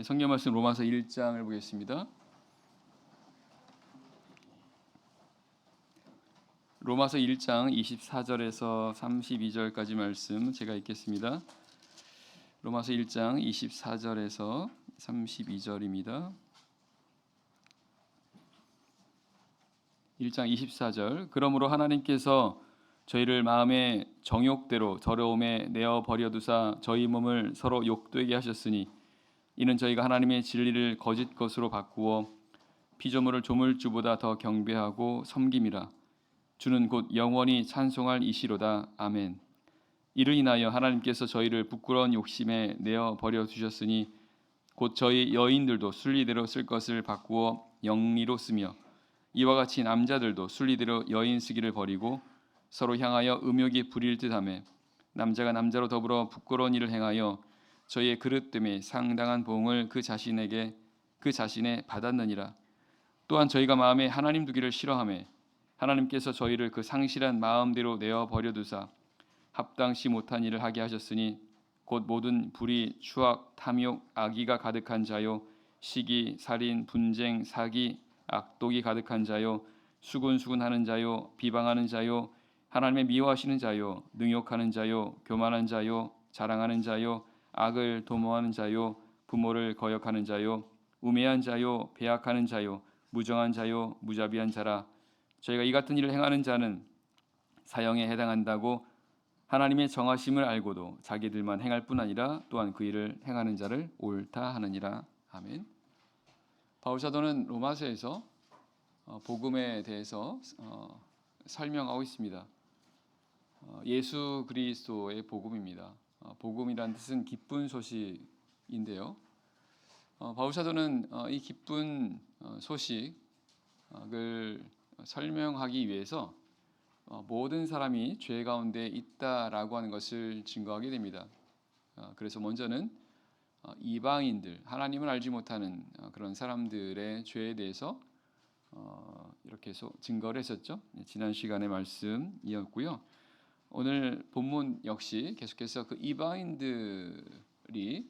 성경 말씀 로마서 1장을 보겠습니다. 로마서 1장 24절에서 32절까지 말씀 제가 읽겠습니다. 로마서 1장 24절에서 32절입니다. 1장 24절. 그러므로 하나님께서 저희를 마음의 정욕대로 더러움에 내어 버려 두사 저희 몸을 서로 욕되게 하셨으니 이는 저희가 하나님의 진리를 거짓 것으로 바꾸어 피조물을 조물주보다 더 경배하고 섬김이라. 주는 곧 영원히 찬송할 이시로다. 아멘. 이를 인하여 하나님께서 저희를 부끄러운 욕심에 내어 버려 두셨으니 곧 저희 여인들도 순리대로 쓸 것을 바꾸어 영리로 쓰며 이와 같이 남자들도 순리대로 여인 쓰기를 버리고 서로 향하여 음욕이 부릴 듯하며 남자가 남자로 더불어 부끄러운 일을 행하여 저희의 그릇됨에 상당한 보응을 그 자신에 받았느니라. 또한 저희가 마음에 하나님 두기를 싫어하며 하나님께서 저희를 그 상실한 마음대로 내어 버려 두사 합당시 못한 일을 하게 하셨으니 곧 모든 불의, 추악, 탐욕, 악의가 가득한 자요 시기, 살인, 분쟁, 사기, 악독이 가득한 자요 수군수군하는 자요 비방하는 자요 하나님의 미워하시는 자요 능욕하는 자요 교만한 자요 자랑하는 자요 악을 도모하는 자요 부모를 거역하는 자요 우매한 자요 배악하는 자요 무정한 자요 무자비한 자라. 저희가 이 같은 일을 행하는 자는 사형에 해당한다고 하나님의 정하심을 알고도 자기들만 행할 뿐 아니라 또한 그 일을 행하는 자를 옳다 하느니라. 아멘. 바울 사도는 로마서에서 복음에 대해서 설명하고 있습니다. 예수 그리스도의 복음입니다. 복음이란 뜻은 기쁜 소식인데요. 바울 사도는 이 기쁜 소식을 설명하기 위해서 모든 사람이 죄 가운데 있다라고 하는 것을 증거하게 됩니다. 그래서 먼저는 이방인들, 하나님을 알지 못하는 그런 사람들의 죄에 대해서 이렇게 증거를 했었죠. 지난 시간의 말씀이었고요. 오늘 본문 역시 계속해서 그 이방인들이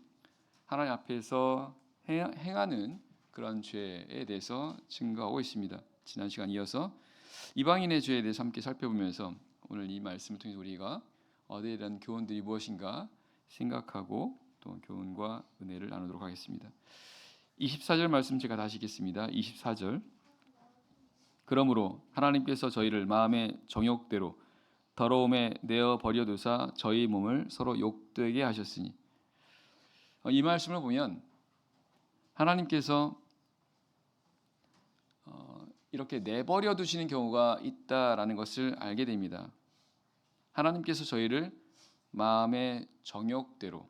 하나님 앞에서 행하는 그런 죄에 대해서 증거하고 있습니다. 지난 시간 이어서 이방인의 죄에 대해서 함께 살펴보면서 오늘 이 말씀을 통해서 우리가 얻어야 되는 교훈들이 무엇인가 생각하고 또 교훈과 은혜를 나누도록 하겠습니다. 24절 말씀 제가 다시 읽겠습니다. 24절. 그러므로 하나님께서 저희를 마음의 정욕대로 더러움에 내어 버려 두사 저희 몸을 서로 욕되게 하셨으니. 이 말씀을 보면 하나님께서 이렇게 내버려 두시는 경우가 있다라는 것을 알게 됩니다. 하나님께서 저희를 마음의 정욕대로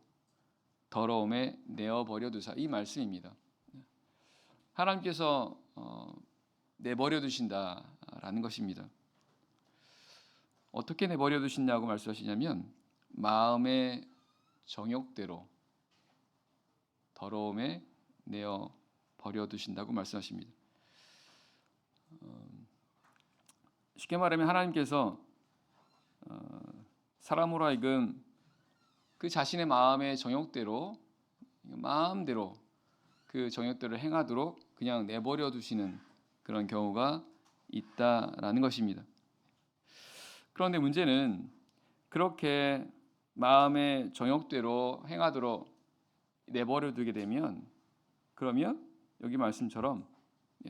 더러움에 내어버려 두사, 이 말씀입니다. 하나님께서 내버려 두신다라는 것입니다. 어떻게 내버려 두신다고 말씀하시냐면 마음의 정욕대로 더러움에 내어버려 두신다고 말씀하십니다. 쉽게 말하면 하나님께서 사람으로 하여금 그 자신의 마음의 정욕대로 마음대로 그 정욕대로 행하도록 그냥 내버려 두시는 그런 경우가 있다라는 것입니다. 그런데 문제는 그렇게 마음의 정욕대로 행하도록 내버려 두게 되면 그러면 여기 말씀처럼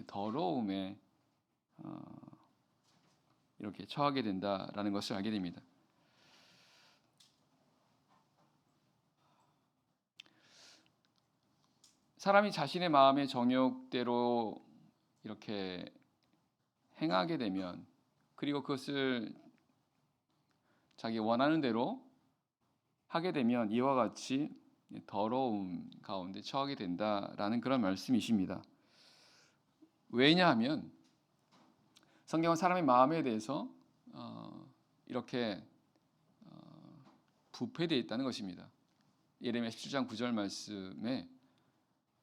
더러움에 이렇게 처하게 된다라는 것을 알게 됩니다. 사람이 자신의 마음의 정욕대로 이렇게 행하게 되면 그리고 그것을 자기 원하는 대로 하게 되면 이와 같이 더러움 가운데 처하게 된다라는 그런 말씀이십니다. 왜냐하면 성경은 사람의 마음에 대해서 이렇게 부패되어 있다는 것입니다. 예레미야 17장 9절 말씀에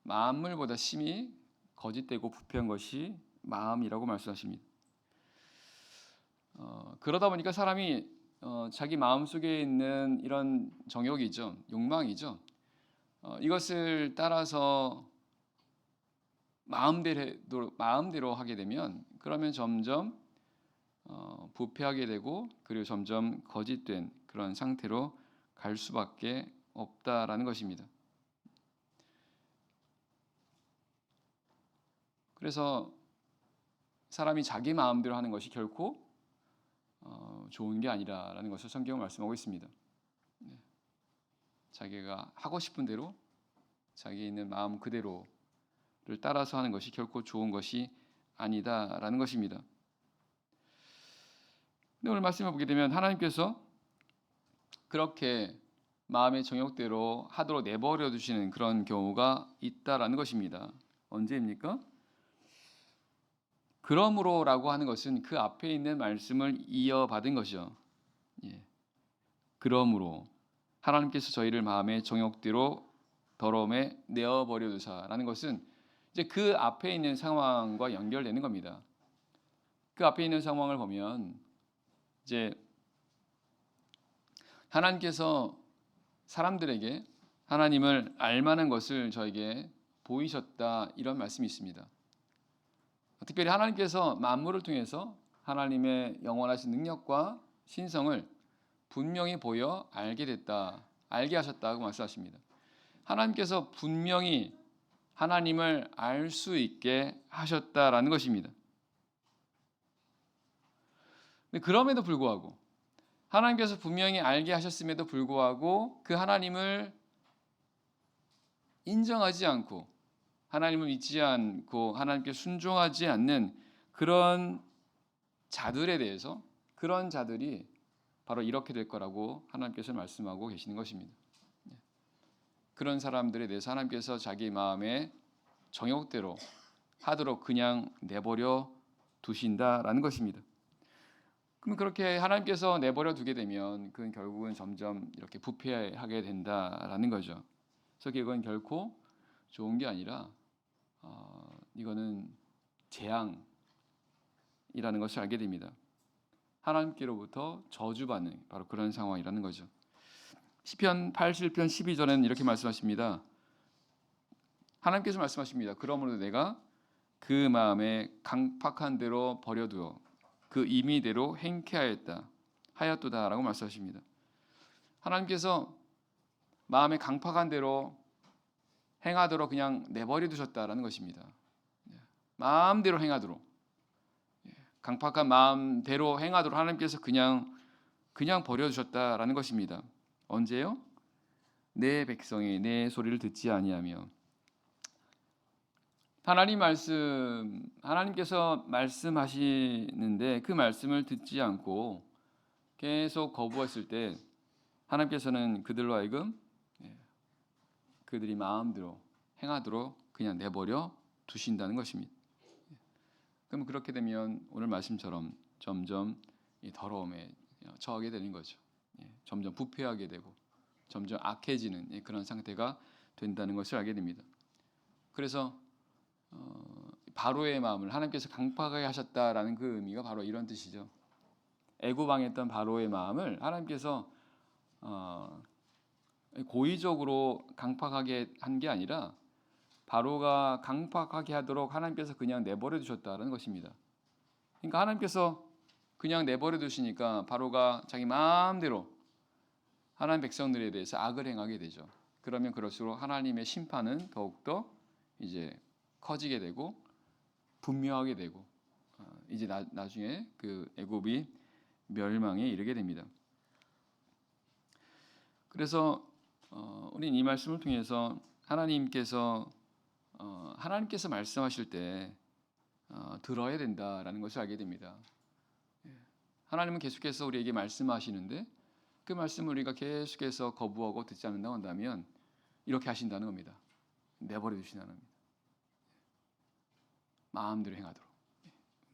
만물보다 심히 거짓되고 부패한 것이 마음이라고 말씀하십니다. 그러다 보니까 사람이 자기 마음 속에 있는 이런 정욕이죠, 욕망이죠. 이것을 따라서 마음대로 하게 되면 그러면 점점 부패하게 되고 그리고 점점 거짓된 그런 상태로 갈 수밖에 없다라는 것입니다. 그래서 사람이 자기 마음대로 하는 것이 결코 좋은 게 아니라라는 것을 성경은 말씀하고 있습니다. 자기가 하고 싶은 대로 자기 있는 마음 그대로를 따라서 하는 것이 결코 좋은 것이 아니다라는 것입니다. 근데 오늘 말씀을 보게 되면 하나님께서 그렇게 마음의 정욕대로 하도록 내버려 두시는 그런 경우가 있다라는 것입니다. 언제입니까? 그러므로라고 하는 것은 그 앞에 있는 말씀을 이어받은 것이죠. 그러므로 하나님께서 저희를 마음의 정욕대로 더러움에 내어버려 두사라는 것은 이제 그 앞에 있는 상황과 연결되는 겁니다. 그 앞에 있는 상황을 보면 이제 하나님께서 사람들에게 하나님을 알만한 것을 저에게 보이셨다 이런 말씀이 있습니다. 특별히 하나님께서 만물을 통해서 하나님의 영원하신 능력과 신성을 분명히 보여 알게 됐다, 알게 하셨다고 말씀하십니다. 하나님께서 분명히 하나님을 알 수 있게 하셨다라는 것입니다. 그럼에도 불구하고 하나님께서 분명히 알게 하셨음에도 불구하고 그 하나님을 인정하지 않고 하나님을 믿지 않고 하나님께 순종하지 않는 그런 자들에 대해서 그런 자들이 바로 이렇게 될 거라고 하나님께서 말씀하고 계시는 것입니다. 그런 사람들에 대해서 하나님께서 자기 마음의 정욕대로 하도록 그냥 내버려 두신다라는 것입니다. 그럼 그렇게 하나님께서 내버려 두게 되면 그건 결국은 점점 이렇게 부패하게 된다라는 거죠. 그래서 이건 결코 좋은 게 아니라 이거는 재앙이라는 것을 알게 됩니다. 하나님께로부터 저주받는 바로 그런 상황이라는 거죠. 시편 87편 12절에는 이렇게 말씀하십니다. 하나님께서 말씀하십니다. 그러므로 내가 그 마음에 강팍한 대로 버려두어 그 임의대로 하였도다라고 말씀하십니다. 하나님께서 마음에 강팍한 대로 행하도록 그냥 내버려 두셨다라는 것입니다. 마음대로 행하도록, 강팍한 마음대로 행하도록 하나님께서 그냥 버려 두셨다라는 것입니다. 언제요? 내 백성이 내 소리를 듣지 아니하며. 하나님께서 말씀하시는데 그 말씀을 듣지 않고 계속 거부했을 때 하나님께서는 그들로 하여금 그들이 마음대로 행하도록 그냥 내버려 두신다는 것입니다. 그럼 그렇게 되면 오늘 말씀처럼 점점 이 더러움에 처하게 되는 거죠. 점점 부패하게 되고 점점 악해지는 그런 상태가 된다는 것을 알게 됩니다. 그래서 바로의 마음을 하나님께서 강팍하게 하셨다라는 그 의미가 바로 이런 뜻이죠. 애구방했던 바로의 마음을 하나님께서 고의적으로 강팍하게 한 게 아니라 바로가 강팍하게 하도록 하나님께서 그냥 내버려 두셨다는 것입니다. 그러니까 하나님께서 그냥 내버려 두시니까 바로가 자기 마음대로 하나님 백성들에 대해서 악을 행하게 되죠. 그러면 그럴수록 하나님의 심판은 더욱더 이제 커지게 되고 분명하게 되고 이제 나중에 그 애굽이 멸망에 이르게 됩니다. 그래서 우리는 이 말씀을 통해서 하나님께서 말씀하실 때 들어야 된다라는 것을 알게 됩니다. 하나님은 계속해서 우리에게 말씀하시는데 그 말씀을 우리가 계속해서 거부하고 듣지 않는다고 한다면 이렇게 하신다는 겁니다. 내버려 두신다는 겁니다. 마음대로 행하도록.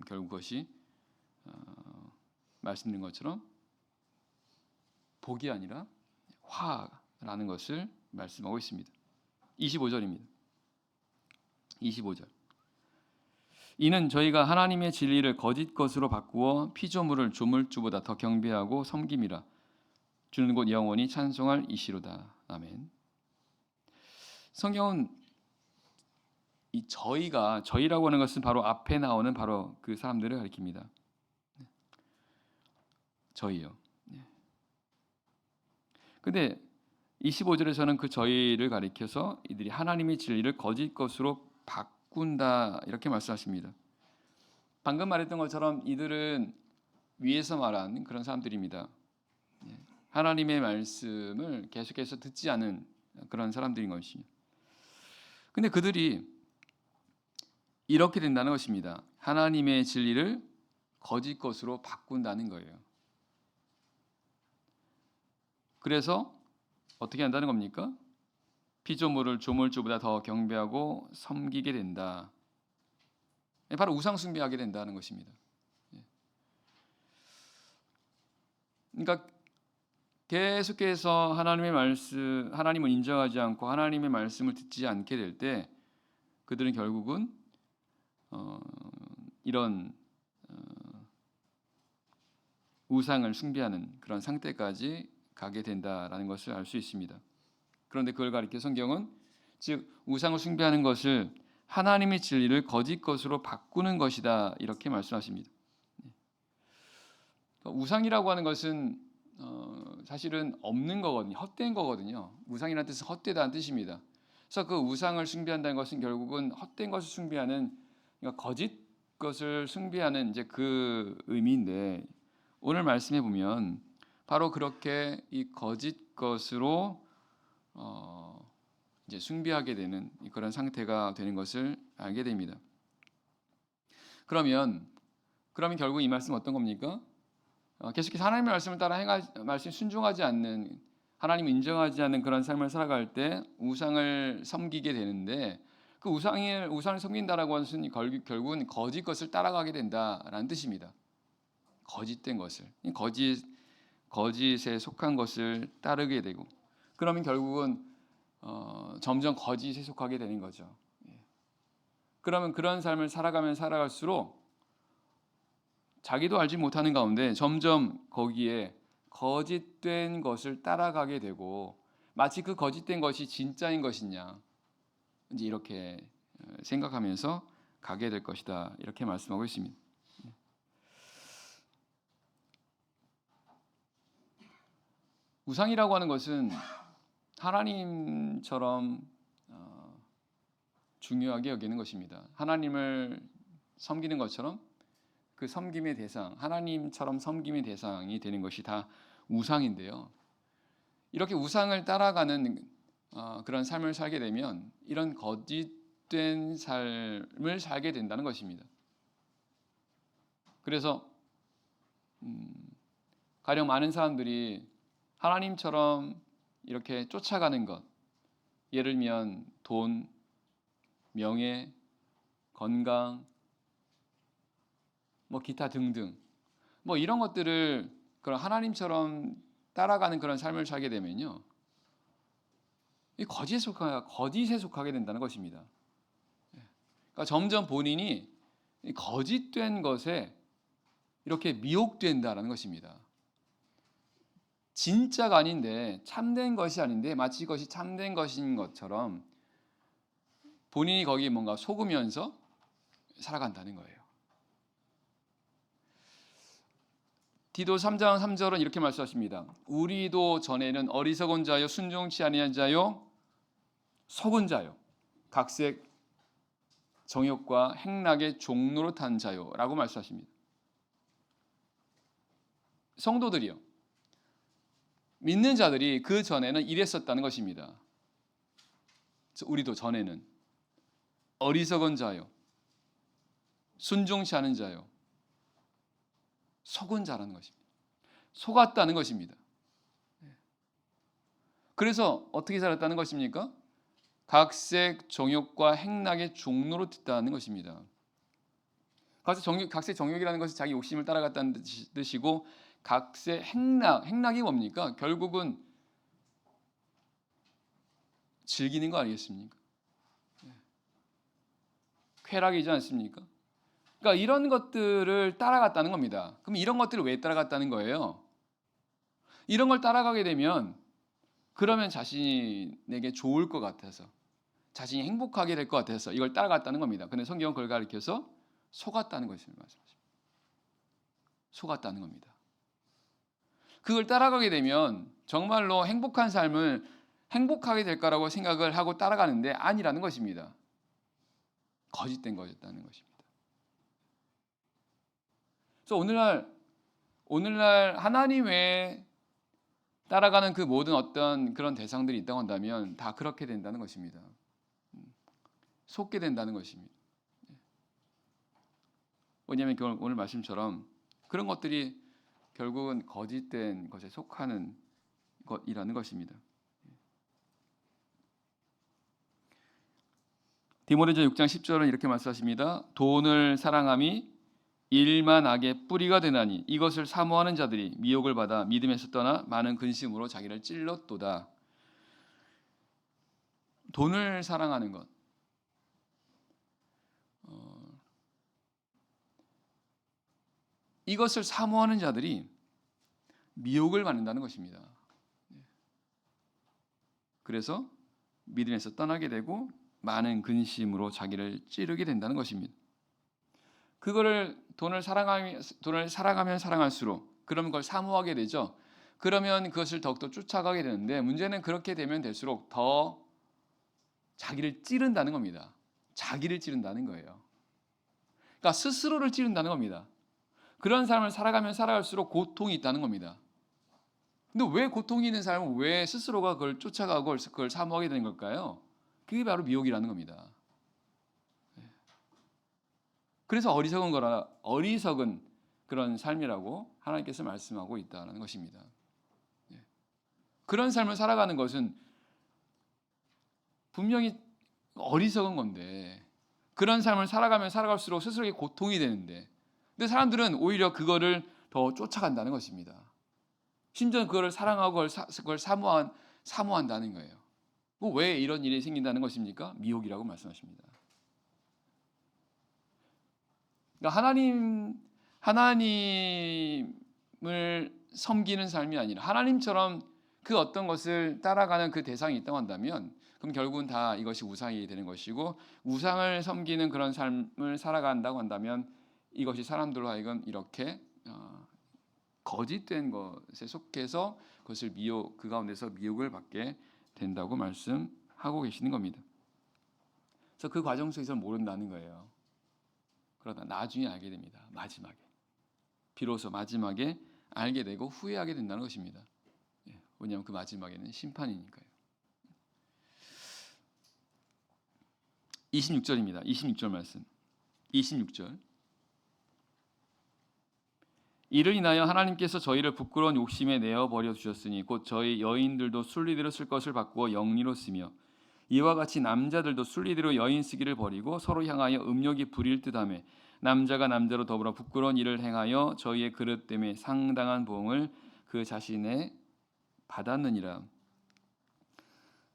결국 그것이 말씀드린 것처럼 복이 아니라 화라는 것을 말씀하고 있습니다. 25절입니다. 25절. 이는 저희가 하나님의 진리를 거짓 것으로 바꾸어 피조물을 조물주보다 더 경배하고 섬김이라. 주는 곧 영원히 찬송할 이시로다. 아멘. 성경은 이 저희라고 하는 것은 바로 앞에 나오는 바로 그 사람들을 가리킵니다. 저희요. 근데 25절에서는 그 저희를 가리켜서 이들이 하나님의 진리를 거짓 것으로 바꾼다 이렇게 말씀하십니다. 방금 말했던 것처럼 이들은 위에서 말한 그런 사람들입니다. 하나님의 말씀을 계속해서 듣지 않은 그런 사람들인 것이죠. 근데 그들이 이렇게 된다는 것입니다. 하나님의 진리를 거짓 것으로 바꾼다는 거예요. 그래서 어떻게 한다는 겁니까? 피조물을 조물주보다 더 경배하고 섬기게 된다. 바로 우상 숭배하게 된다는 것입니다. 그러니까 계속해서 하나님을 인정하지 않고 하나님의 말씀을 듣지 않게 될 때 그들은 결국은 이런 우상을 숭배하는 그런 상태까지 가게 된다라는 것을 알 수 있습니다. 그런데 그걸 가리켜 성경은 즉 우상을 숭배하는 것을 하나님의 진리를 거짓 것으로 바꾸는 것이다 이렇게 말씀하십니다. 우상이라고 하는 것은 사실은 없는 거거든요. 헛된 거거든요. 우상이라는 뜻은 헛되다는 뜻입니다. 그래서 그 우상을 숭배한다는 것은 결국은 헛된 것을 숭배하는, 그러니까 거짓 것을 숭배하는 이제 그 의미인데, 오늘 말씀해 보면 바로 그렇게 이 거짓 것으로 이제 숭배하게 되는 그런 상태가 되는 것을 알게 됩니다. 그러면 결국 이 말씀은 어떤 겁니까? 계속해서 하나님의 말씀을 따라 말씀 순종하지 않는, 하나님을 인정하지 않는 그런 삶을 살아갈 때 우상을 섬기게 되는데, 그 우상을 섬긴다라고 하는 것은 결국은 거짓 것을 따라가게 된다라는 뜻입니다. 거짓된 것을, 거짓에 속한 것을 따르게 되고, 그러면 결국은 점점 거짓에 속하게 되는 거죠. 그러면 그런 삶을 살아갈수록 자기도 알지 못하는 가운데 점점 거기에 거짓된 것을 따라가게 되고, 마치 그 거짓된 것이 진짜인 것이냐 이제 이렇게 생각하면서 가게 될 것이다 이렇게 말씀하고 있습니다. 우상이라고 하는 것은 하나님처럼 중요하게 여기는 것입니다. 하나님을 섬기는 것처럼 그 섬김의 대상, 하나님처럼 섬김의 대상이 되는 것이 다 우상인데요. 이렇게 우상을 따라가는 그런 삶을 살게 되면 이런 거짓된 삶을 살게 된다는 것입니다. 그래서 가령 많은 사람들이 하나님처럼 이렇게 쫓아가는 것, 예를 들면 돈, 명예, 건강, 기타 등등, 이런 것들을 그런 하나님처럼 따라가는 그런 삶을 살게 되면요, 이 거짓에 속하게 된다는 것입니다. 그러니까 점점 본인이 거짓된 것에 이렇게 미혹된다라는 것입니다. 진짜가 아닌데, 참된 것이 아닌데 마치 이것이 참된 것인 것처럼 본인이 거기에 뭔가 속으면서 살아간다는 거예요. 디도 3장 3절은 이렇게 말씀하십니다. 우리도 전에는 어리석은 자요, 순종치 아니한 자요, 속은 자요, 각색 정욕과 행락의 종노릇한 자요 라고 말씀하십니다. 성도들이요, 믿는 자들이 그 전에는 이랬었다는 것입니다. 우리도 전에는 어리석은 자요, 순종치 않은 자요, 속은 자라는 것입니다. 속았다는 것입니다. 그래서 어떻게 살았다는 것입니까? 각색 정욕과 행락의 종로로 듣다는 것입니다. 각색 정욕이라는 것이 자기 욕심을 따라갔다는 뜻이고, 각색 행락이 뭡니까? 결국은 즐기는 거 아니겠습니까? 쾌락이지 않습니까? 그러니까 이런 것들을 따라갔다는 겁니다. 그럼 이런 것들을 왜 따라갔다는 거예요? 이런 걸 따라가게 되면 그러면 자신에게 좋을 것 같아서, 자신이 행복하게 될 것 같아서 이걸 따라갔다는 겁니다. 근데 성경은 그걸 가리켜서 속았다는 것을 말씀하십니다. 속았다는 겁니다. 그걸 따라가게 되면 정말로 행복한 삶을 행복하게 될 거라고 생각을 하고 따라가는데 아니라는 것입니다. 거짓된 거였다는 것입니다. 그래서 오늘날 하나님 외에 따라가는 그 모든 어떤 그런 대상들이 있다고 한다면 다 그렇게 된다는 것입니다. 속게 된다는 것입니다. 왜냐하면 오늘 말씀처럼 그런 것들이 결국은 거짓된 것에 속하는 것이라는 것입니다. 디모데전서 6장 10절은 이렇게 말씀하십니다. 돈을 사랑함이 일만 악의 뿌리가 되나니 이것을 사모하는 자들이 미혹을 받아 믿음에서 떠나 많은 근심으로 자기를 찔렀도다. 돈을 사랑하는 것, 이것을 사모하는 자들이 미혹을 받는다는 것입니다. 그래서 믿음에서 떠나게 되고 많은 근심으로 자기를 찌르게 된다는 것입니다. 그거를 돈을 사랑하면 사랑할수록 그러면 그걸 사모하게 되죠. 그러면 그것을 더욱더 쫓아가게 되는데 문제는 그렇게 되면 될수록 더 자기를 찌른다는 겁니다. 자기를 찌른다는 거예요. 그러니까 스스로를 찌른다는 겁니다. 그런 삶을 살아가면 살아갈수록 고통이 있다는 겁니다. 근데 왜 고통이 있는 삶은 왜 스스로가 그걸 쫓아가고 그걸 사모하게 되는 걸까요? 그게 바로 미혹이라는 겁니다. 그래서 어리석은 그런 삶이라고 하나님께서 말씀하고 있다는 것입니다. 그런 삶을 살아가는 것은 분명히 어리석은 건데 그런 삶을 살아가면 살아갈수록 스스로에게 고통이 되는데 근데 사람들은 오히려 그거를 더 쫓아간다는 것입니다. 심지어 그거를 사랑하고 그걸 사모한다는 거예요. 왜 이런 일이 생긴다는 것입니까? 미혹이라고 말씀하십니다. 그러니까 하나님을 섬기는 삶이 아니라 하나님처럼 그 어떤 것을 따라가는 그 대상이 있다고 한다면 그럼 결국은 다 이것이 우상이 되는 것이고 우상을 섬기는 그런 삶을 살아간다고 한다면 이것이 사람들로 하여금 이렇게 거짓된 것에 속해서 그것을 그 가운데서 미혹을 받게 된다고 말씀하고 계시는 겁니다. 그래서 그 과정 속에서 모른다는 거예요. 그러다 나중에 알게 됩니다. 마지막에. 비로소 마지막에 알게 되고 후회하게 된다는 것입니다. 왜냐하면 그 마지막에는 심판이니까요. 26절입니다. 26절 말씀. 26절. 이를 인하여 하나님께서 저희를 부끄러운 욕심에 내어 버려 주셨으니 곧 저희 여인들도 순리대로 쓸 것을 바꾸어 영리로 쓰며 이와 같이 남자들도 순리대로 여인 쓰기를 버리고 서로 향하여 음욕이 부릴 듯하며 남자가 남자로 더불어 부끄러운 일을 행하여 저희의 그릇됨에 상당한 보응을 그 자신에 받았느니라.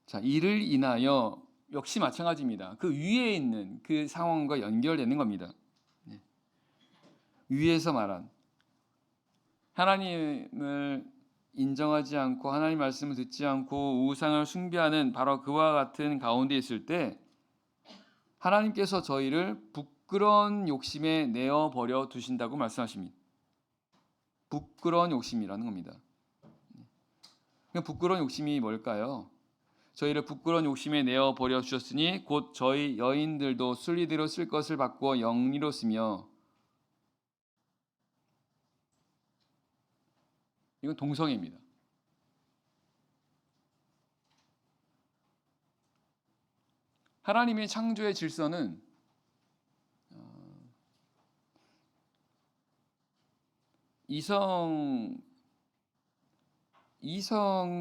자, 이를 인하여 역시 마찬가지입니다. 그 위에 있는 그 상황과 연결되는 겁니다. 위에서 말한 하나님을 인정하지 않고 하나님 말씀을 듣지 않고 우상을 숭배하는 바로 그와 같은 가운데 있을 때 하나님께서 저희를 부끄러운 욕심에 내어 버려 두신다고 말씀하십니다. 부끄러운 욕심이라는 겁니다. 부끄러운 욕심이 뭘까요? 저희를 부끄러운 욕심에 내어 버려 주셨으니 곧 저희 여인들도 순리대로 쓸 것을 바꾸어 영리로 쓰며 이건 동성애입니다. 하나님의 창조의 질서는 이성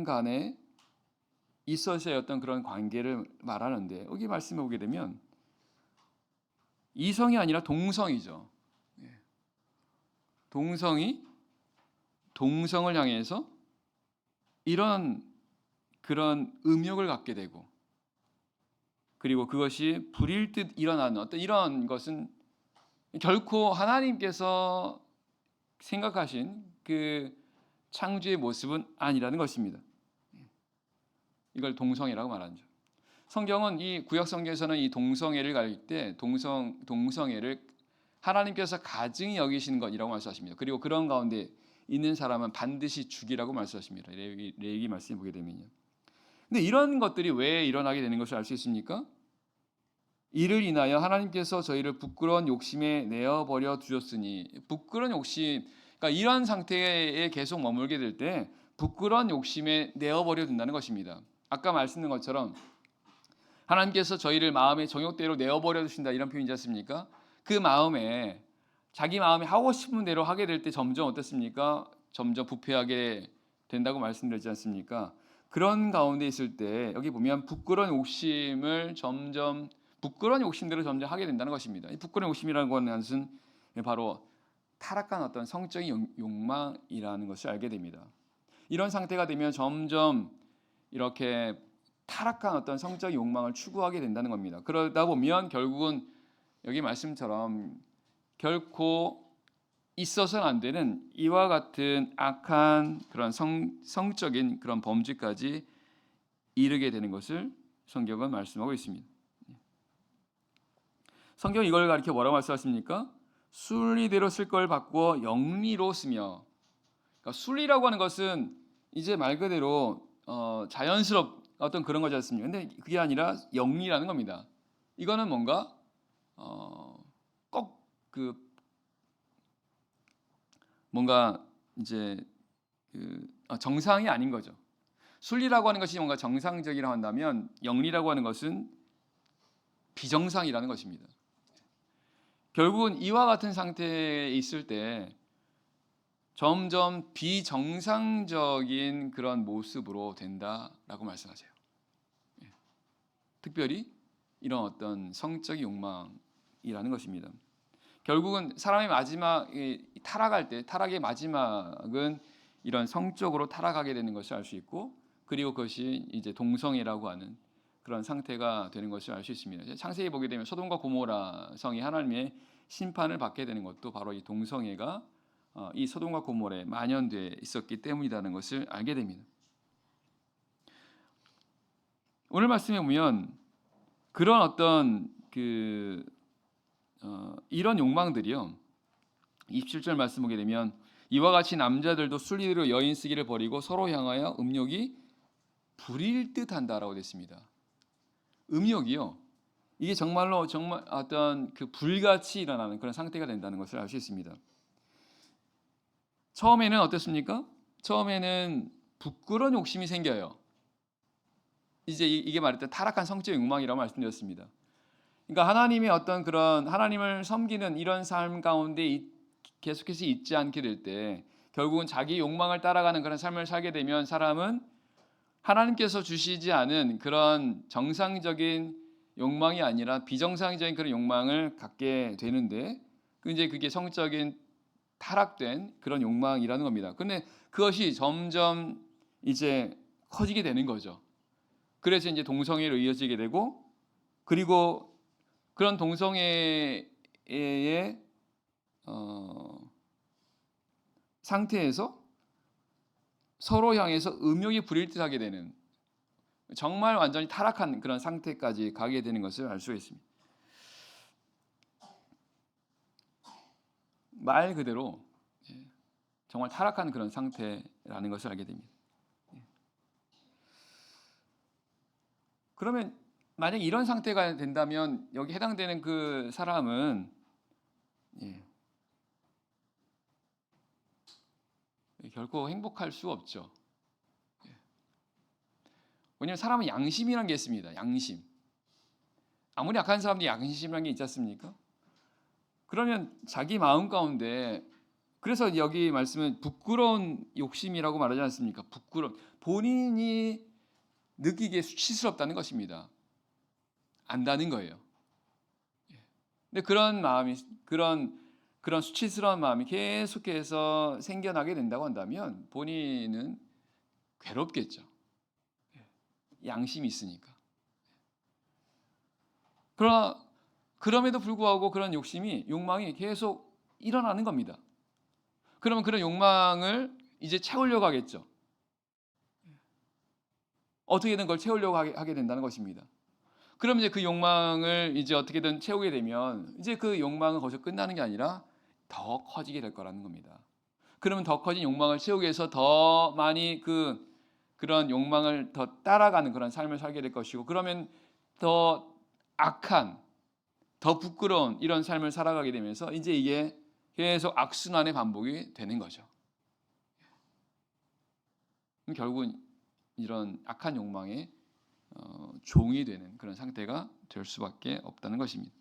간에 있어서의 어떤 그런 관계를 말하는데 여기 말씀해 보게 되면 이성이 아니라 동성이죠. 동성이 동성을 향해서 그런 음욕을 갖게 되고 그리고 그것이 불일 듯 일어나는 어떤 이런 것은 결코 하나님께서 생각하신 그 창조의 모습은 아니라는 것입니다. 이걸 동성애라고 말하죠. 성경은 이 구약 성경에서는 이 동성애를 가릴 때 동성애를 하나님께서 가증히 여기시는 것이라고 말씀하십니다. 그리고 그런 가운데 있는 사람은 반드시 죽이라고 말씀하십니다. 레위기 말씀에 보게 되면요. 근데 이런 것들이 왜 일어나게 되는 것을 알 수 있습니까? 이를 인하여 하나님께서 저희를 부끄러운 욕심에 내어 버려 두셨으니, 부끄러운 욕심, 그러니까 이런 상태에 계속 머물게 될 때 부끄러운 욕심에 내어 버려 둔다는 것입니다. 아까 말씀드린 것처럼 하나님께서 저희를 마음의 정욕대로 내어 버려 두신다, 이런 표현이지 않습니까? 그 마음에 자기 마음이 하고 싶은 대로 하게 될 때 점점 어떻습니까? 점점 부패하게 된다고 말씀드렸지 않습니까? 그런 가운데 있을 때 여기 보면 부끄러운 욕심을 점점 부끄러운 욕심대로 점점 하게 된다는 것입니다. 이 부끄러운 욕심이라는 것은 바로 타락한 어떤 성적인 욕망이라는 것을 알게 됩니다. 이런 상태가 되면 점점 이렇게 타락한 어떤 성적 욕망을 추구하게 된다는 겁니다. 그러다 보면 결국은 여기 말씀처럼 결코 있어서는 안 되는 이와 같은 악한 그런 성적인 그런 범죄까지 이르게 되는 것을 성경은 말씀하고 있습니다. 성경이 이걸 가리켜 뭐라고 말씀하십니까? 순리대로 쓸 걸 바꾸어 영리로 쓰며, 그러니까 순리라고 하는 것은 이제 말 그대로 어떤 그런 거지 않습니까? 근데 그게 아니라 영리라는 겁니다. 이거는 뭔가 꼭 뭔가 이제 정상이 아닌 거죠. 순리라고 하는 것이 뭔가 정상적이라고 한다면 영리라고 하는 것은 비정상이라는 것입니다. 결국은 이와 같은 상태에 있을 때 점점 비정상적인 그런 모습으로 된다라고 말씀하세요. 특별히 이런 어떤 성적인 욕망이라는 것입니다. 결국은 사람의 타락할 때 타락의 마지막은 이런 성적으로 타락하게 되는 것을 알 수 있고, 그리고 그것이 이제 동성애라고 하는 그런 상태가 되는 것을 알 수 있습니다. 창세기 보게 되면 소돔과 고모라 성이 하나님의 심판을 받게 되는 것도 바로 이 동성애가 이 소돔과 고모라에 만연돼 있었기 때문이라는 것을 알게 됩니다. 오늘 말씀에 보면 그런 어떤 이런 욕망들이요, 27절 말씀 보게 되면 이와 같이 남자들도 순리대로 여인 쓰기를 버리고 서로 향하여 음욕이 부릴 듯한다라고 됐습니다. 음욕이요, 이게 정말 어떤 불같이 일어나는 그런 상태가 된다는 것을 알 수 있습니다. 처음에는 어떻습니까? 처음에는 부끄러운 욕심이 생겨요. 이제 이게 말했던 타락한 성적 욕망이라고 말씀드렸습니다. 그러니까 하나님의 어떤 그런 하나님을 섬기는 이런 삶 가운데 계속해서 있지 않게 될 때 결국은 자기 욕망을 따라가는 그런 삶을 살게 되면 사람은 하나님께서 주시지 않은 그런 정상적인 욕망이 아니라 비정상적인 그런 욕망을 갖게 되는데, 이제 그게 성적인 타락된 그런 욕망이라는 겁니다. 근데 그것이 점점 이제 커지게 되는 거죠. 그래서 이제 동성애로 이어지게 되고, 그리고 그런 동성애의 상태에서 서로 향해서 음욕이 부릴 듯하게 되는, 정말 완전히 타락한 그런 상태까지 가게 되는 것을 알 수 있습니다. 말 그대로 정말 타락한 그런 상태라는 것을 알게 됩니다. 그러면 만약 이런 상태가 된다면 여기 해당되는 그 사람은 결코 행복할 수 없죠. 왜냐하면 사람은 양심이라는 게 있습니다. 양심. 아무리 악한 사람도 양심이라는 게 있지 않습니까? 그러면 자기 마음 가운데, 그래서 여기 말씀은 부끄러운 욕심이라고 말하지 않습니까? 부끄러운, 본인이 느끼기에 수치스럽다는 것입니다. 안다는 거예요. 근데 그런 마음이 그런 수치스러운 마음이 계속해서 생겨나게 된다고 한다면 본인은 괴롭겠죠. 양심이 있으니까. 그러나 그럼에도 불구하고 그런 욕망이 계속 일어나는 겁니다. 그러면 그런 욕망을 이제 채우려고 하겠죠. 어떻게든 그걸 채우려고 하게 된다는 것입니다. 그럼 이제 그 욕망을 이제 어떻게든 채우게 되면 이제 그 욕망은 거기서 끝나는 게 아니라 더 커지게 될 거라는 겁니다. 그러면 더 커진 욕망을 채우기 위해서 더 많이 그런 욕망을 더 따라가는 그런 삶을 살게 될 것이고, 그러면 더 악한, 더 부끄러운 이런 삶을 살아가게 되면서 이제 이게 계속 악순환의 반복이 되는 거죠. 결국은 이런 악한 욕망의 종이 되는 그런 상태가 될 수밖에 없다는 것입니다.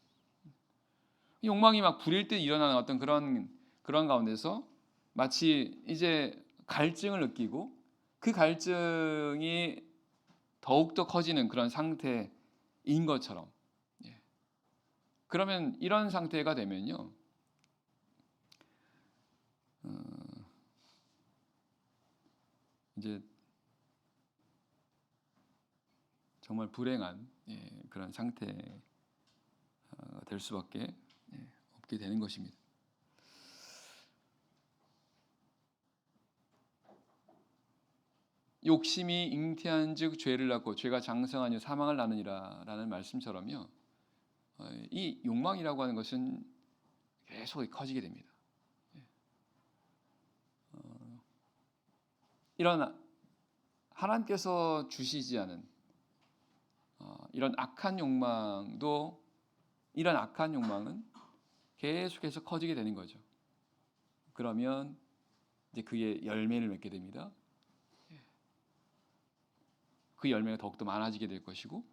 욕망이 막 불일 듯 일어나는 어떤 그런 가운데서 마치 이제 갈증을 느끼고 그 갈증이 더욱더 커지는 그런 상태인 것처럼. 예. 그러면 이런 상태가 되면요, 이제 정말 불행한 그런 상태가 될 수밖에 없게 되는 것입니다. 욕심이 잉태한즉 죄를 낳고 죄가 장성하니 사망을 낳느니라라는 말씀처럼요, 이 욕망이라고 하는 것은 계속 커지게 됩니다. 이런 하나님께서 주시지 않은 이런 악한 욕망도, 이런 악한 욕망은 계속해서 커지게 되는 거죠. 그러면 이제 그의 열매를 맺게 됩니다. 그 열매가 더욱더 많아지게 될 것이고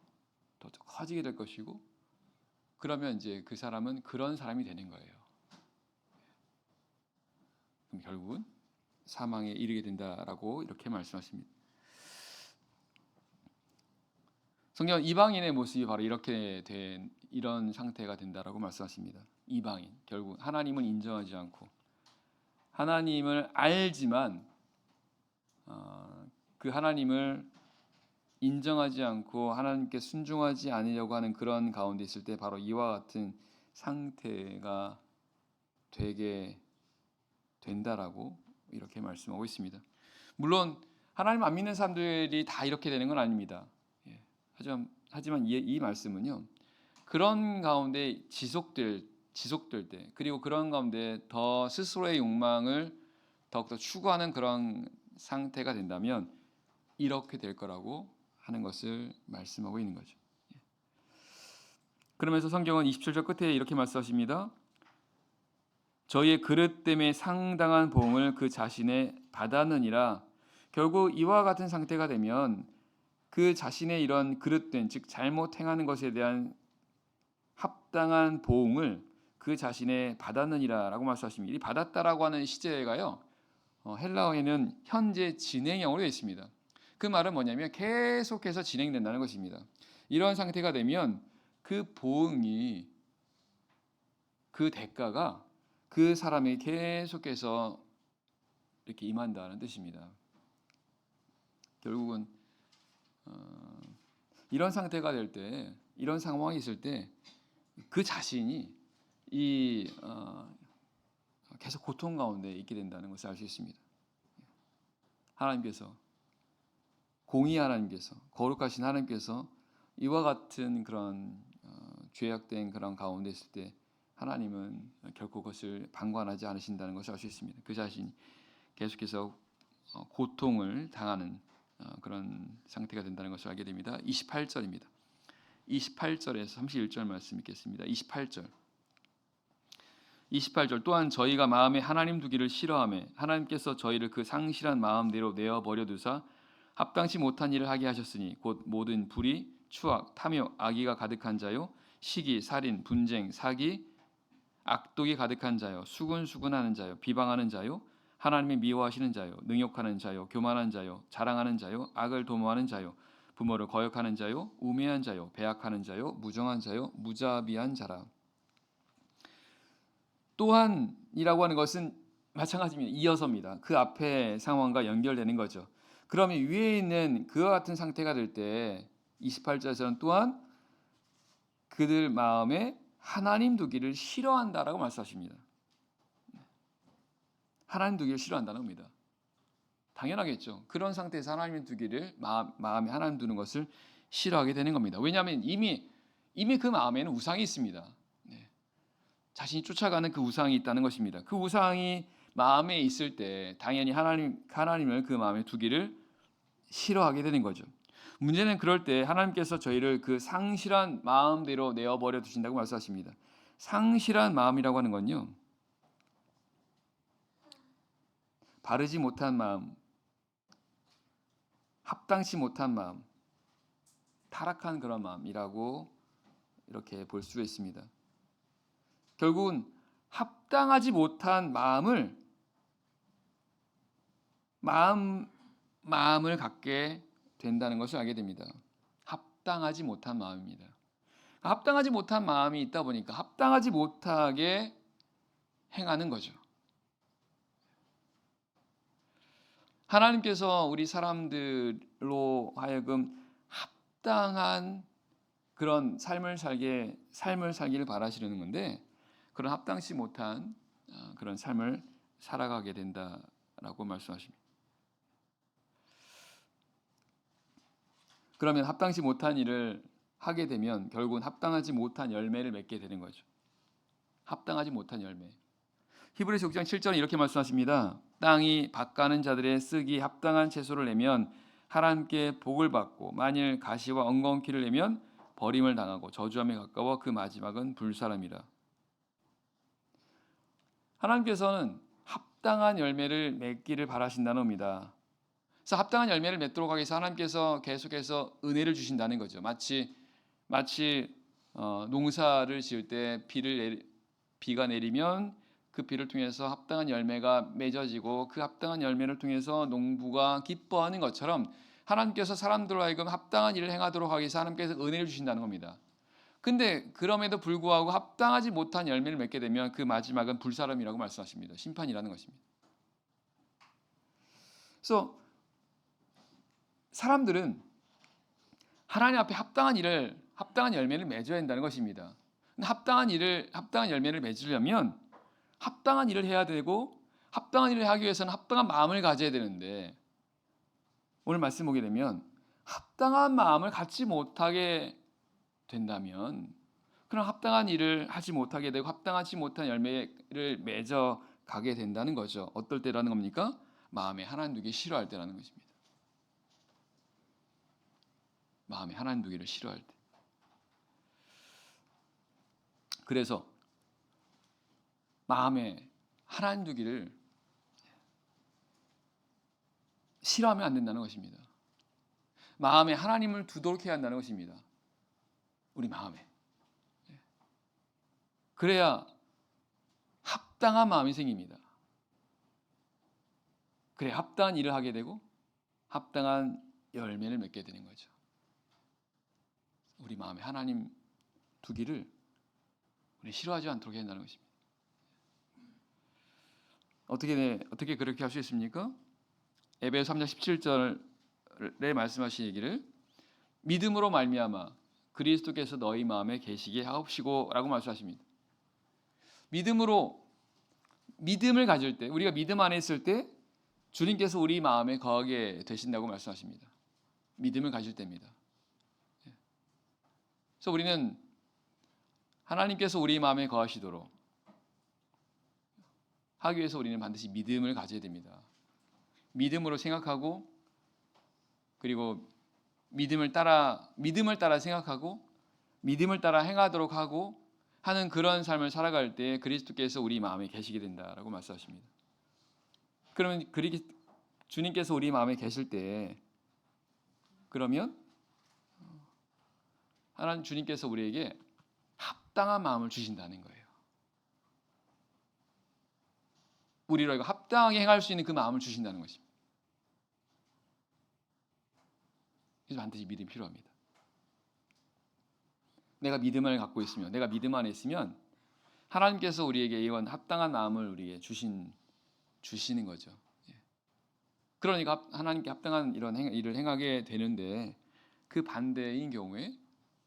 더욱더 커지게 될 것이고, 그러면 이제 그 사람은 그런 사람이 되는 거예요. 그럼 결국은 사망에 이르게 된다라고 이렇게 말씀하십니다. 성경은 이방인의 모습이 바로 이렇게 된 이런 상태가 된다라고 말씀하십니다. 이방인, 결국 하나님을 인정하지 않고 하나님을 알지만 그 하나님을 인정하지 않고 하나님께 순종하지 않으려고 하는 그런 가운데 있을 때 바로 이와 같은 상태가 되게 된다라고 이렇게 말씀하고 있습니다. 물론 하나님 안 믿는 사람들이 다 이렇게 되는 건 아닙니다. 하지만 이 말씀은요, 그런 가운데 지속될 때, 그리고 그런 가운데 더 스스로의 욕망을 더욱더 추구하는 그런 상태가 된다면 이렇게 될 거라고 하는 것을 말씀하고 있는 거죠. 그러면서 성경은 27절 끝에 이렇게 말씀하십니다. 저희의 그릇 때문에 상당한 보응을 그 자신에 받았느니라. 결국 이와 같은 상태가 되면 그 자신의 이런 그릇된, 즉 잘못 행하는 것에 대한 합당한 보응을 그 자신에 받았느니라라고 말씀하십니다. 이 받았다라고 하는 시제가요, 헬라어에는 현재 진행형으로 되어 있습니다. 그 말은 뭐냐면 계속해서 진행된다는 것입니다. 이런 상태가 되면 그 보응이, 그 대가가 그 사람이 계속해서 이렇게 임한다는 뜻입니다. 결국은 이런 상태가 될 때, 이런 상황이 있을 때 그 자신이 계속 고통 가운데 있게 된다는 것을 알 수 있습니다. 하나님께서, 공의 하나님께서, 거룩하신 하나님께서 이와 같은 그런 죄악된 그런 가운데 있을 때 하나님은 결코 그것을 방관하지 않으신다는 것을 알 수 있습니다. 그 자신이 계속해서 고통을 당하는 그런 상태가 된다는 것을 알게 됩니다. 28절입니다. 28절에서 31절 말씀 읽겠습니다. 28절 또한 저희가 마음에 하나님 두기를 싫어하며 하나님께서 저희를 그 상실한 마음대로 내어 버려 두사 합당치 못한 일을 하게 하셨으니 곧 모든 불의, 추악, 탐욕, 악의가 가득한 자요, 시기, 살인, 분쟁, 사기, 악독이 가득한 자요, 수군수군하는 자요, 비방하는 자요, 하나님의 미워하시는 자요, 능욕하는 자요, 교만한 자요, 자랑하는 자요, 악을 도모하는 자요, 부모를 거역하는 자요, 우매한 자요, 배악하는 자요, 무정한 자요, 무자비한 자라. 또한이라고 하는 것은 마찬가지입니다. 이어서입니다. 그 앞에 상황과 연결되는 거죠. 그러면 위에 있는 그와 같은 상태가 될 때 28절에서는 또한 그들 마음에 하나님 두기를 싫어한다라고 말씀하십니다. 하나님 두기를 싫어한다는 겁니다. 당연하겠죠. 그런 상태에서 하나님 두기를 마음에 하나님 두는 것을 싫어하게 되는 겁니다. 왜냐하면 이미 이미 그 마음에는 우상이 있습니다. 네. 자신이 쫓아가는 그 우상이 있다는 것입니다. 그 우상이 마음에 있을 때 당연히 하나님을 그 마음에 두기를 싫어하게 되는 거죠. 문제는 그럴 때 하나님께서 저희를 그 상실한 마음대로 내어버려 두신다고 말씀하십니다. 상실한 마음이라고 하는 건요, 바르지 못한 마음, 합당치 못한 마음, 타락한 그런 마음이라고 이렇게 볼 수 있습니다. 결국은 합당하지 못한 마음을 갖게 된다는 것을 알게 됩니다. 합당하지 못한 마음입니다. 합당하지 못한 마음이 있다 보니까 합당하지 못하게 행하는 거죠. 하나님께서 우리 사람들로 하여금 합당한 그런 삶을 살기를 바라시려는 건데, 그런 합당치 못한 그런 삶을 살아가게 된다라고 말씀하십니다. 그러면 합당치 못한 일을 하게 되면 결국은 합당하지 못한 열매를 맺게 되는 거죠. 합당하지 못한 열매. 히브리서 6장 7절은 이렇게 말씀하십니다. 땅이 밭가는 자들의 쓰기 합당한 채소를 내면 하나님께 복을 받고, 만일 가시와 엉겅퀴를 내면 버림을 당하고 저주함에 가까워 그 마지막은 불사람이라. 하나님께서는 합당한 열매를 맺기를 바라신다는 겁니다. 그래서 합당한 열매를 맺도록 하기 위해서 하나님께서 계속해서 은혜를 주신다는 거죠. 마치 농사를 지을 때 비가 내리면 그 비를 통해서 합당한 열매가 맺어지고, 그 합당한 열매를 통해서 농부가 기뻐하는 것처럼 하나님께서 사람들로 하여금 합당한 일을 행하도록 하기 위해서 하나님께서 은혜를 주신다는 겁니다. 근데 그럼에도 불구하고 합당하지 못한 열매를 맺게 되면 그 마지막은 불사람이라고 말씀하십니다. 심판이라는 것입니다. 그래서 사람들은 하나님 앞에 합당한 열매를 맺어야 한다는 것입니다. 근데 합당한 열매를 맺으려면 합당한 일을 해야 되고, 합당한 일을 하기 위해서는 합당한 마음을 가져야 되는데, 오늘 말씀 보게 되면 합당한 마음을 갖지 못하게 된다면 그런 합당한 일을 하지 못하게 되고 합당하지 못한 열매를 맺어 가게 된다는 거죠. 어떨 때라는 겁니까? 마음에 하나님 두기 싫어할 때라는 것입니다. 마음에 하나님 두기를 싫어할 때. 그래서 마음에 하나님 두기를 싫어하면 안 된다는 것입니다. 마음에 하나님을 두도록 해야 한다는 것입니다. 우리 마음에. 그래야 합당한 마음이 생깁니다. 그래 합당한 일을 하게 되고 합당한 열매를 맺게 되는 거죠. 우리 마음에 하나님 두기를 우리 싫어하지 않도록 해야 한다는 것입니다. 어떻게 그렇게 할 수 있습니까? 에베소 3장 17절에 말씀하신 얘기를 믿음으로 말미암아 그리스도께서 너희 마음에 계시게 하옵시고라고 말씀하십니다. 믿음을 가질 때, 우리가 믿음 안에 있을 때 주님께서 우리 마음에 거하게 되신다고 말씀하십니다. 믿음을 가질 때입니다. 그래서 우리는 하나님께서 우리 마음에 거하시도록 하기 위해서 우리는 반드시 믿음을 가져야 됩니다. 믿음으로 생각하고, 그리고 믿음을 따라 생각하고 믿음을 따라 행하도록 하고 하는 그런 삶을 살아갈 때 그리스도께서 우리 마음에 계시게 된다라고 말씀하십니다. 그러면 주님께서 우리 마음에 계실 때, 그러면 하나님 주님께서 우리에게 합당한 마음을 주신다는 거예요. 우리로 합당하게 행할 수 있는 그 마음을 주신다는 것입니다. 그래서 반드시 믿음이 필요합니다. 내가 믿음을 갖고 있으면, 내가 믿음 안에 있으면 하나님께서 우리에게 이런 합당한 마음을 우리에게 주시는 거죠. 그러니까 하나님께 합당한 이런 일을 행하게 되는데, 그 반대인 경우에,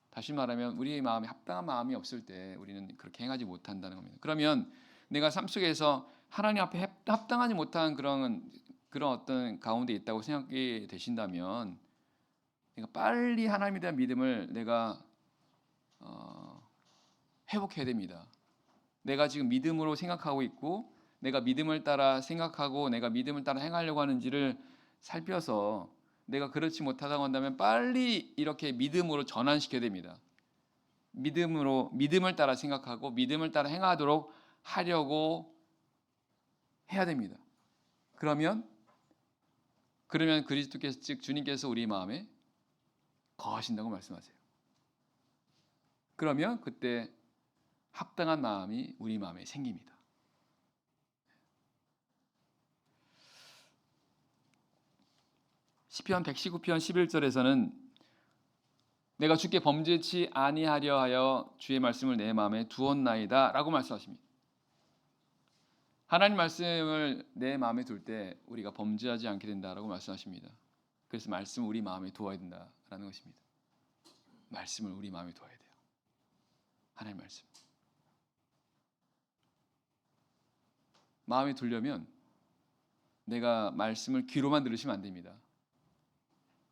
다시 말하면 우리의 마음에 합당한 마음이 없을 때 우리는 그렇게 행하지 못한다는 겁니다. 그러면 내가 삶 속에서 하나님 앞에 합당하지 못한 그런 어떤 가운데 있다고 생각이 되신다면, 내가 빨리 하나님에 대한 믿음을 내가 회복해야 됩니다. 내가 지금 믿음으로 생각하고 있고 내가 믿음을 따라 생각하고 내가 믿음을 따라 행하려고 하는지를 살펴서 내가 그렇지 못하다고 한다면 빨리 이렇게 믿음으로 전환시켜야 됩니다. 믿음을 따라 생각하고 믿음을 따라 행하도록 하려고 해야 됩니다. 그러면 그리스도께서 즉 주님께서 우리 마음에 거하신다고 말씀하세요. 그러면 그때 합당한 마음이 우리 마음에 생깁니다. 시편 119편 11절에서는 내가 주께 범죄치 아니하려 하여 주의 말씀을 내 마음에 두었나이다 라고 말씀하십니다. 하나님 말씀을 내 마음에 둘 때 우리가 범죄하지 않게 된다라고 말씀하십니다. 그래서 말씀을 우리 마음에 두어야 된다라는 것입니다. 말씀을 우리 마음에 두어야 돼요. 하나님 말씀. 마음에 두려면 내가 말씀을 귀로만 들으시면 안 됩니다.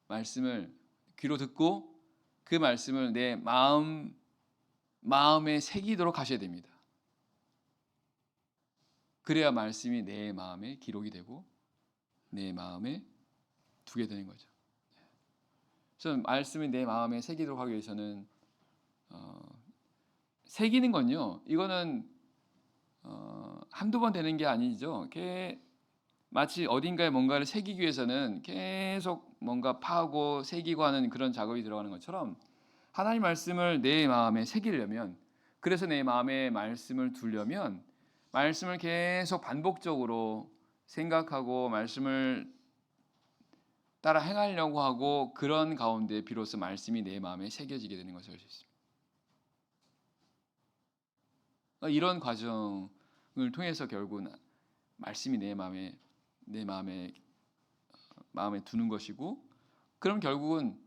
말씀을 귀로 듣고 그 말씀을 내 마음에 새기도록 하셔야 됩니다. 그래야 말씀이 내 마음에 기록이 되고 내 마음에 두게 되는 거죠. 그래서 말씀이 내 마음에 새기도록 하기 위해서는 새기는 건요. 이거는 한두 번 되는 게 아니죠. 마치 어딘가에 뭔가를 새기기 위해서는 계속 뭔가 파고 새기고 하는 그런 작업이 들어가는 것처럼 하나님 말씀을 내 마음에 새기려면 그래서 내 마음에 말씀을 두려면 말씀을 계속 반복적으로 생각하고 말씀을 따라 행하려고 하고 그런 가운데 비로소 말씀이 내 마음에 새겨지게 되는 것을 알 수 있습니다. 이런 과정을 통해서 결국은 말씀이 내 마음에 두는 것이고 그럼 결국은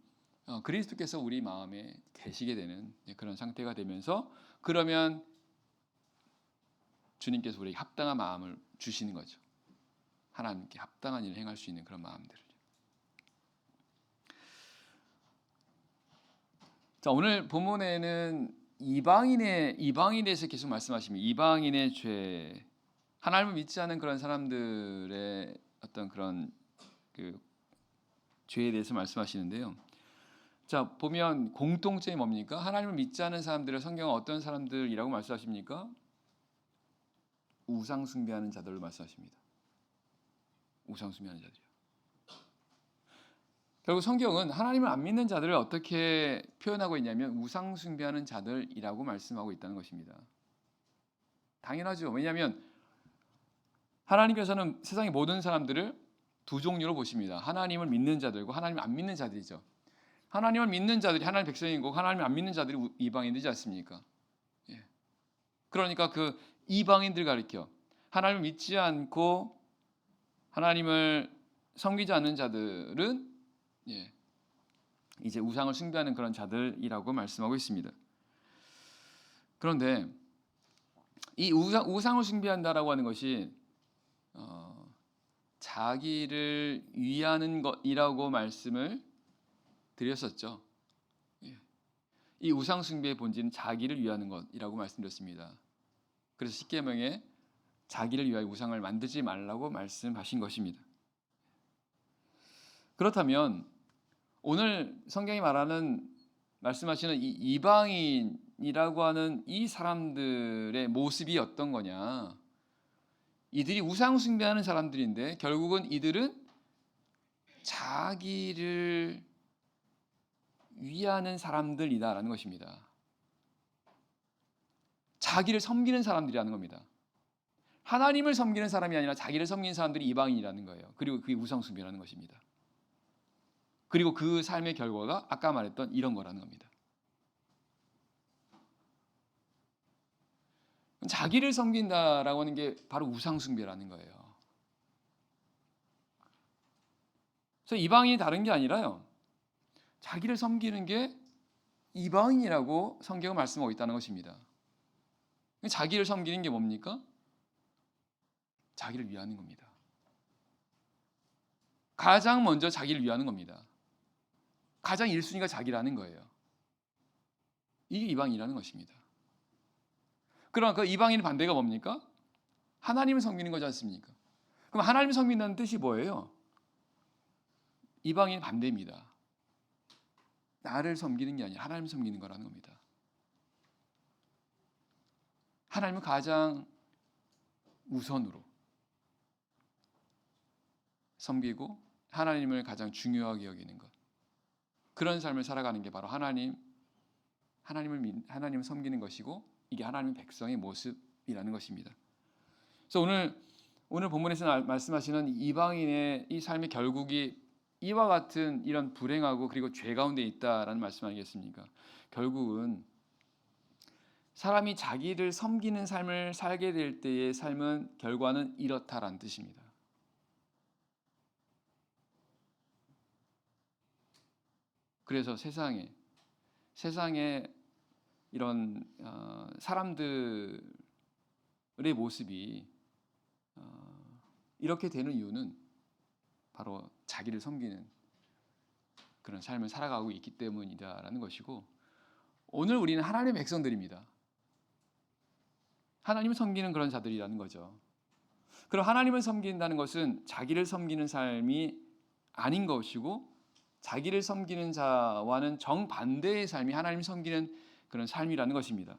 그리스도께서 우리 마음에 계시게 되는 그런 상태가 되면서 그러면 주님께서 우리에게 합당한 마음을 주시는 거죠. 하나님께 합당한 일을 행할 수 있는 그런 마음들을. 자, 오늘 본문에는 이방인에 대해서 계속 말씀하십니다. 이방인의 죄, 하나님을 믿지 않는 그런 사람들의 어떤 그런 그 죄에 대해서 말씀하시는데요. 자, 보면 공통점이 뭡니까? 하나님을 믿지 않는 사람들을 성경은 어떤 사람들이라고 말씀하십니까? 우상 숭배하는 자들을 말씀하십니다. 우상 숭배하는 자들이요. 결국 성경은 하나님을 안 믿는 자들을 어떻게 표현하고 있냐면 우상 숭배하는 자들이라고 말씀하고 있다는 것입니다. 당연하죠. 왜냐하면 하나님께서는 세상의 모든 사람들을 두 종류로 보십니다. 하나님을 믿는 자들과 하나님을 안 믿는 자들이죠. 하나님을 믿는 자들이 하나님 백성이고 하나님을 안 믿는 자들이 이방인이지 않습니까? 예. 그러니까 그 이방인들 가리켜 하나님을 믿지 않고 하나님을 섬기지 않는 자들은 이제 우상을 숭배하는 그런 자들이라고 말씀하고 있습니다. 그런데 이 우상을 숭배한다라고 하는 것이 자기를 위하는 것이라고 말씀을 드렸었죠. 이 우상 숭배의 본질은 자기를 위하는 것이라고 말씀드렸습니다. 그래서 십계명에 자기를 위하여 우상을 만들지 말라고 말씀하신 것입니다. 그렇다면 오늘 성경이 말씀하시는 이 이방인이라고 하는 이 사람들의 모습이 어떤 거냐? 이들이 우상 숭배하는 사람들인데 결국은 이들은 자기를 위하는 사람들이다라는 것입니다. 자기를 섬기는 사람들이라는 겁니다. 하나님을 섬기는 사람이 아니라 자기를 섬기는 사람들이 이방인이라는 거예요. 그리고 그게 우상 숭배라는 것입니다. 그리고 그 삶의 결과가 아까 말했던 이런 거라는 겁니다. 자기를 섬긴다라고 하는 게 바로 우상 숭배라는 거예요. 그래서 이방인이 다른 게 아니라요. 자기를 섬기는 게 이방인이라고 성경은 말씀하고 있다는 것입니다. 자기를 섬기는 게 뭡니까? 자기를 위하는 겁니다. 가장 먼저 자기를 위하는 겁니다. 가장 1순위가 자기라는 거예요. 이게 이방인이라는 것입니다. 그러나 그 이방인의 반대가 뭡니까? 하나님을 섬기는 거지 않습니까? 그럼 하나님을 섬긴다는 뜻이 뭐예요? 이방인 반대입니다. 나를 섬기는 게 아니라 하나님을 섬기는 거라는 겁니다. 하나님을 가장 우선으로 섬기고 하나님을 가장 중요하게 여기는 것. 그런 삶을 살아가는 게 바로 하나님을 섬기는 것이고 이게 하나님의 백성의 모습이라는 것입니다. 그래서 오늘 본문에서 말씀하시는 이방인의 이 삶의 결국이 이와 같은 이런 불행하고 그리고 죄 가운데 있다라는 말씀 아니겠습니까? 결국은 사람이 자기를 섬기는 삶을 살게 될 때의 삶은 결과는 이렇다라는 뜻입니다. 그래서 세상에 이런 사람들의 모습이 이렇게 되는 이유는 바로 자기를 섬기는 그런 삶을 살아가고 있기 때문이다라는 것이고, 오늘 우리는 하나님의 백성들입니다. 하나님을 섬기는 그런 자들이라는 거죠. 그럼 하나님을 섬긴다는 것은 자기를 섬기는 삶이 아닌 것이고, 자기를 섬기는 자와는 정반대의 삶이 하나님을 섬기는 그런 삶이라는 것입니다.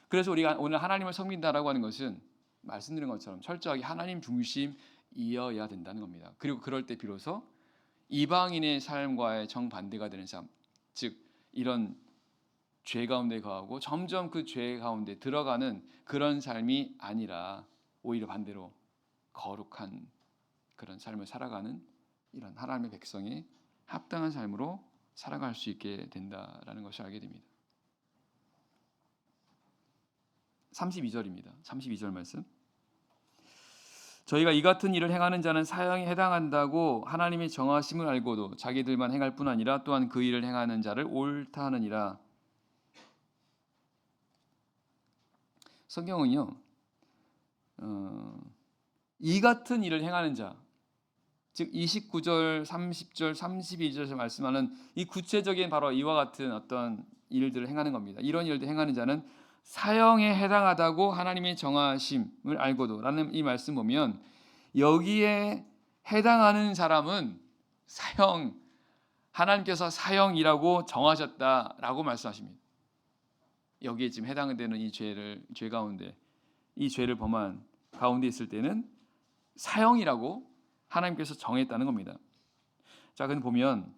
그래서 우리가 오늘 하나님을 섬긴다라고 하는 것은 말씀드린 것처럼 철저하게 하나님 중심이어야 된다는 겁니다. 그리고 그럴 때 비로소 이방인의 삶과의 정반대가 되는 삶, 즉 이런 죄 가운데 거하고 점점 그 죄 가운데 들어가는 그런 삶이 아니라 오히려 반대로 거룩한 그런 삶을 살아가는 이런 하나님의 백성이 합당한 삶으로 살아갈 수 있게 된다라는 것을 알게 됩니다. 32절입니다. 32절 말씀. 저희가 이 같은 일을 행하는 자는 사형에 해당한다고 하나님이 정하심을 알고도 자기들만 행할 뿐 아니라 또한 그 일을 행하는 자를 옳다 하느니라. 성경은요, 이 같은 일을 행하는 자, 즉 29절, 30절, 32절에서 말씀하는 이 구체적인 바로 이와 같은 어떤 일들을 행하는 겁니다. 이런 일들 행하는 자는 사형에 해당하다고 하나님이 정하심을 알고도 라는 이 말씀 보면 여기에 해당하는 사람은 사형, 하나님께서 사형이라고 정하셨다라고 말씀하십니다. 여기에 지금 해당되는 이 죄 가운데 이 죄를 범한 가운데 있을 때는 사형이라고 하나님께서 정했다는 겁니다. 자, 근데 보면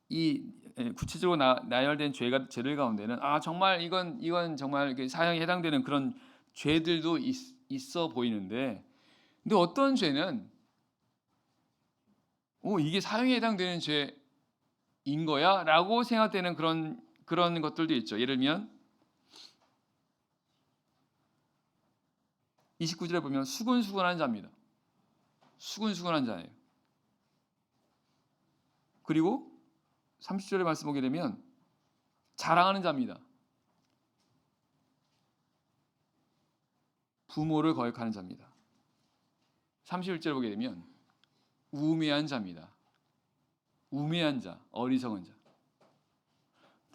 이 구체적으로 나열된 죄들 가운데는 정말 이건 정말 사형에 해당되는 그런 죄들도 있어 보이는데, 근데 어떤 죄는 이게 사형에 해당되는 죄인 거야라고 생각되는 그런 것들도 있죠. 예를 들면 29절에 보면 수근수근한 자입니다. 수근수근한 자예요. 그리고 30절의 말씀 보게 되면 자랑하는 자입니다. 부모를 거역하는 자입니다. 31절을 보게 되면 우매한 자입니다. 우매한 자, 어리석은 자.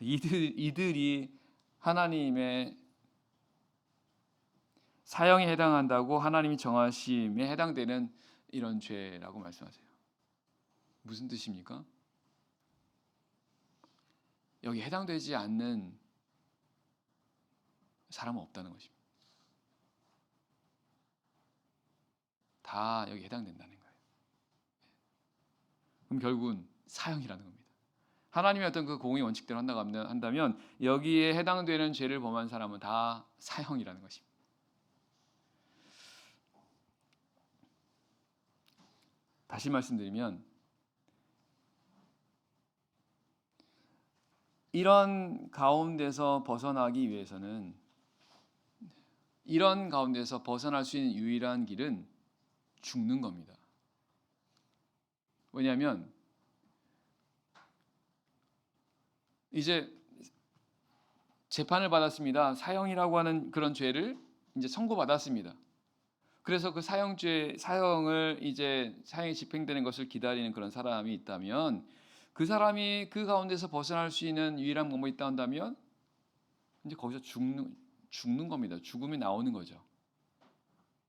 이들이 하나님의 사형에 해당한다고 하나님이 정하심에 해당되는 이런 죄라고 말씀하세요. 무슨 뜻입니까? 여기 해당되지 않는 사람은 없다는 것입니다. 다 여기 해당된다는 거예요. 그럼 결국은 사형이라는 겁니다. 하나님의 어떤 그 공의 원칙대로 한다면 여기에 해당되는 죄를 범한 사람은 다 사형이라는 것입니다. 다시 말씀드리면 이런 가운데서 벗어나기 위해서는, 이런 가운데서 벗어날 수 있는 유일한 길은 죽는 겁니다. 왜냐하면 이제 재판을 받았습니다. 사형이라고 하는 그런 죄를 이제 선고받았습니다. 그래서 그 사형을 이제 사형이 집행되는 것을 기다리는 그런 사람이 있다면 그 사람이 그 가운데서 벗어날 수 있는 유일한 방법이 있다 한다면 이제 거기서 죽는 겁니다. 죽음이 나오는 거죠.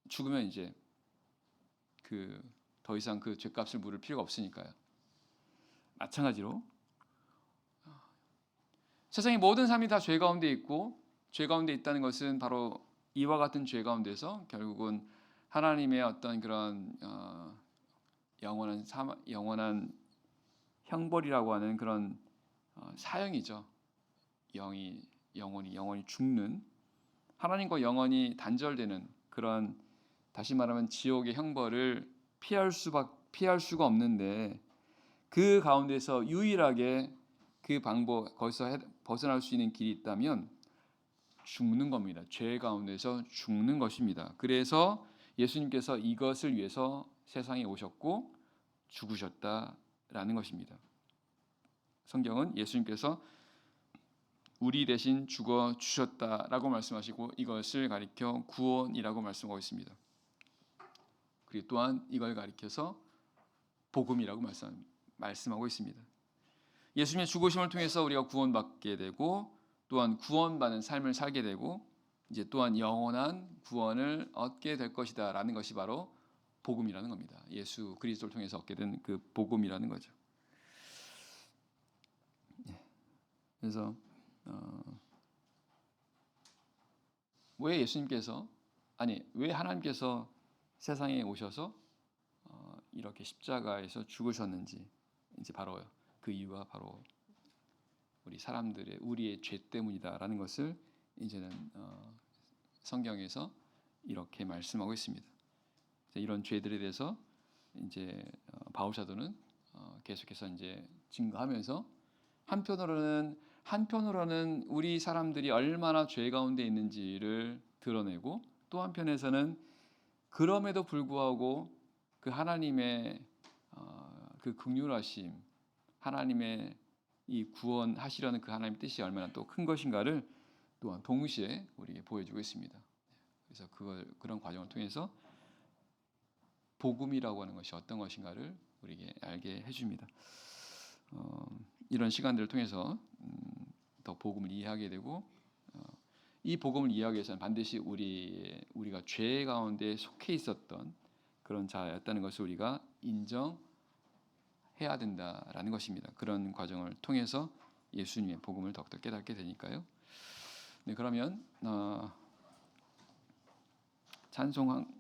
죽으면 이제 더 이상 그 죄값을 물을 필요가 없으니까요. 마찬가지로 세상의 모든 삶이 다 죄 가운데 있고 죄 가운데 있다는 것은 바로 이와 같은 죄 가운데서 결국은 하나님의 어떤 그런 영원한 형벌이라고 하는 그런 사형이죠. 영원히 죽는, 하나님과 영원히 단절되는 그런, 다시 말하면 지옥의 형벌을 피할 수가 없는데, 그 가운데서 유일하게 그 방법, 거기서 벗어날 수 있는 길이 있다면 죽는 겁니다. 죄 가운데서 죽는 것입니다. 그래서 예수님께서 이것을 위해서 세상에 오셨고 죽으셨다라는 것입니다. 성경은 예수님께서 우리 대신 죽어 주셨다라고 말씀하시고 이것을 가리켜 구원이라고 말씀하고 있습니다. 그리고 또한 이걸 가리켜서 복음이라고 말씀하고 있습니다. 예수님의 죽으심을 통해서 우리가 구원받게 되고 또한 구원받는 삶을 살게 되고 이제 또한 영원한 구원을 얻게 될 것이다라는 것이 바로 복음이라는 겁니다. 예수 그리스도를 통해서 얻게 된 그 복음이라는 거죠. 그래서 왜 하나님께서 세상에 오셔서 이렇게 십자가에서 죽으셨는지, 이제 바로 그 이유가 바로 우리의 죄 때문이다라는 것을 이제는 성경에서 이렇게 말씀하고 있습니다. 이런 죄들에 대해서 이제 바울 사도는 계속해서 이제 증거하면서 한편으로는 우리 사람들이 얼마나 죄 가운데 있는지를 드러내고, 또 한편에서는 그럼에도 불구하고 그 하나님의 그 긍휼하심, 하나님의 이 구원하시려는 그 하나님의 뜻이 얼마나 또 큰 것인가를 또한 동시에 우리에게 보여주고 있습니다. 그래서 그런 과정을 통해서 복음이라고 하는 것이 어떤 것인가를 우리에게 알게 해줍니다. 이런 시간들을 통해서 더 복음을 이해하게 되고, 이 복음을 이해하기 위해서는 반드시 우리가 죄 가운데 속해 있었던 그런 자였다는 것을 우리가 인정해야 된다라는 것입니다. 그런 과정을 통해서 예수님의 복음을 더욱더 깨닫게 되니까요. 네, 그러면 찬송한